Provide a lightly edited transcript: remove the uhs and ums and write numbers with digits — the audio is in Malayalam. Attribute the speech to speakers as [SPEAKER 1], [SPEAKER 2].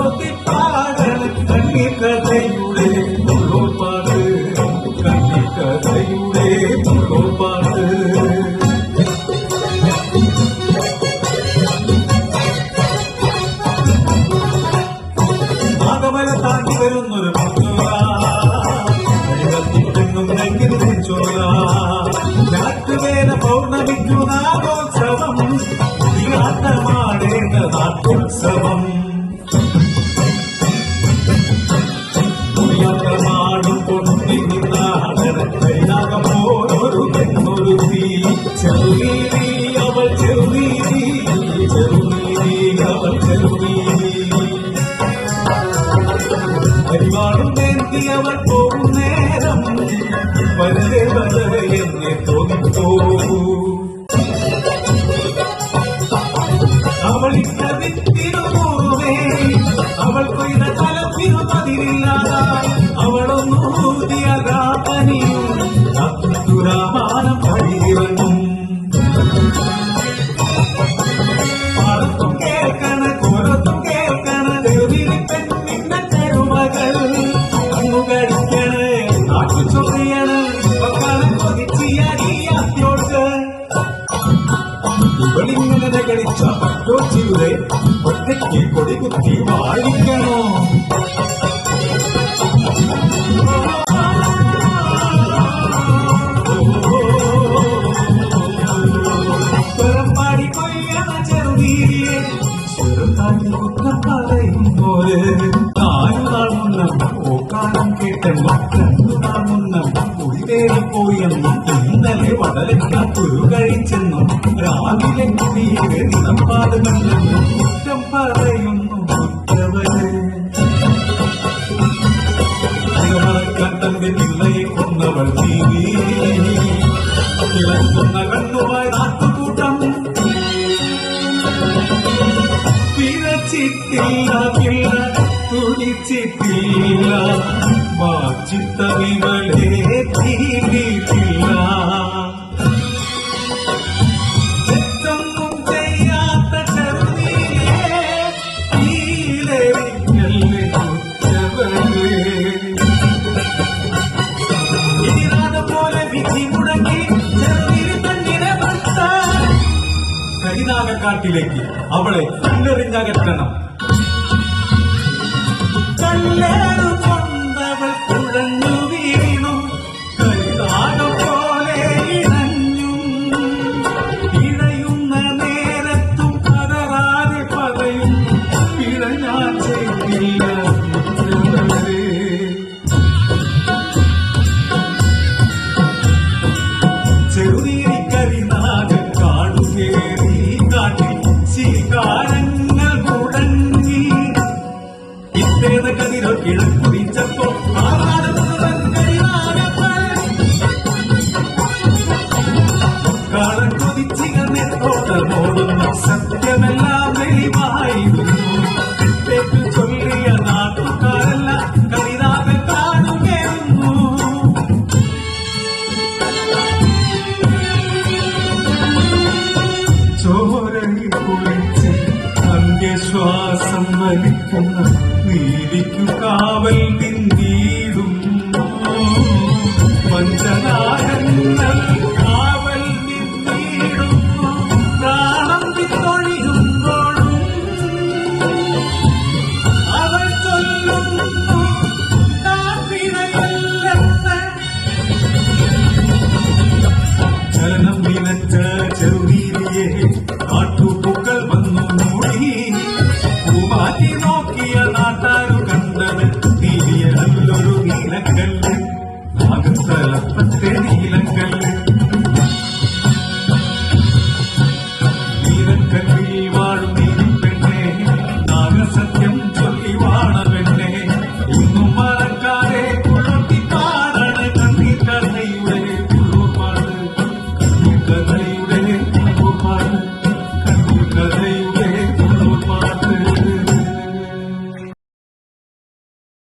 [SPEAKER 1] ഓതിപ്പാടൽ കണ്ണിക്കഥയുടെ മുള്ളോപ്പാട് കണ്ണിക്കഥയുടെ മുള്ളോപ്പാട് ആകമല താണ്ടി വരുന്നൊരു നാട്ടുവേല പൗർണമിക്കു നാഗോത്സവം ാടേണ്ട നാട്ടോത്സവം ും പൊന്നിനാടകം പോലൊരു പെണ്ണൊരുത്തി ചെറുനീതി അവൾ ചെറുനീതി ചെറുനീതി അവൾ ചെറുനീതി പരിപാടും വേണ്ടി അവൾ പോകും നേരം വളരെ വളരെ എന്നെ തോന്നിപ്പോകൂ അവളിട്ട വിത്തിരുമൂവേ അവൾ കൊയ്ത തലത്തിനു പതിരില്ലാതായി അവളൊന്നൂതിയ ഗാപനിയും അബ്ദുറഹ്മാനം പടിയിറങ്ങും പാടത്തും കേൾക്കണ കോലത്തും കേൾക്കണ ദേവിരി പെണ്ണിന്റെ ചെറുമകൾ കണ്ണുകടിക്കണ നാട്ടു ചൊറിയണ പക്കാലം കൊതിച്ചിയാത്തോട്ട് ഇവളിങ്ങനെ കളിച്ച പട്ടോച്ചിയുടെ ഒറ്റയ്ക്ക് കൊടികുത്തി വാഴിക്കണോ പുറപ്പാടി കൊയ്യണ ചെറുനീരിയെ ചെറുതാക്കി കുറ്റം പറയും പോലെ 4 നാൾ മുന്നം ഓക്കാനം കേട്ടെന്നും 2 നാൾ മുന്നം പോയെന്നും ഇന്നലെ വടലക്കാത്തൊരു കഴിച്ചെന്നും രാവിലെ കുടിയെ നിലപാട് കണ്ടെന്നും കുറ്റം പറയുന്നു കുറ്റവരെ മറക്കാൻ തന്റെ പിള്ളയെ കൊന്നവൾ ജീവി കിളക്കുന്ന കണ്ണുമായി നാട്ടുകൂട്ടം പിഴച്ചിട്ടില്ല പിള്ള തുടിച്ചിട്ടില്ല വാച്ചിത്തവികളെ തീരിട്ടില്ല തെറ്റൊന്നും ചെയ്യാത്ത ചെറുനീരെ തീരവിക്കല്ലേ കുറ്റവരെ ഇതിനാതെ പോലെ വിധി മുടങ്ങി ചെറുനീരി തന്നിനെ വട്ട കരിനാഗക്കാട്ടിലേക്ക് അവളെ കല്ലെറിഞ്ഞകറ്റണം കല്ലേറു കൊണ്ടവൾ കുഴഞ്ഞു വീണു കരിനാഗം പോലെ ഇണഞ്ഞും ഇഴയുന്ന നേരത്തും പതറാതെ പറയും പിഴ ഞാൻ ചെയ്തില്ല ചെറുനീരി കരിനാഗം കാടുകേറി കാട്ടിൽ ശീകാരങ്ങൾ മുടങ്ങി ഇത്തേത കതിരോ കിഴക്കുതിച്ചപ്പോ കാടം കൊതിച്ചികന്നെ തോട്ടമോടുന്നു സത്യമെല്ലാം വെളിവായിരുന്നു ചൊല്ലിയ നാട്ടുകാരെല്ലാം കരിനാഗം കാണുകയായിരുന്നു ചോരയിൽ കുളിച്ച് അന്ത്യശ്വാസം വലിക്കുന്ന നീതിക്കു കാവൽ നിന്നീ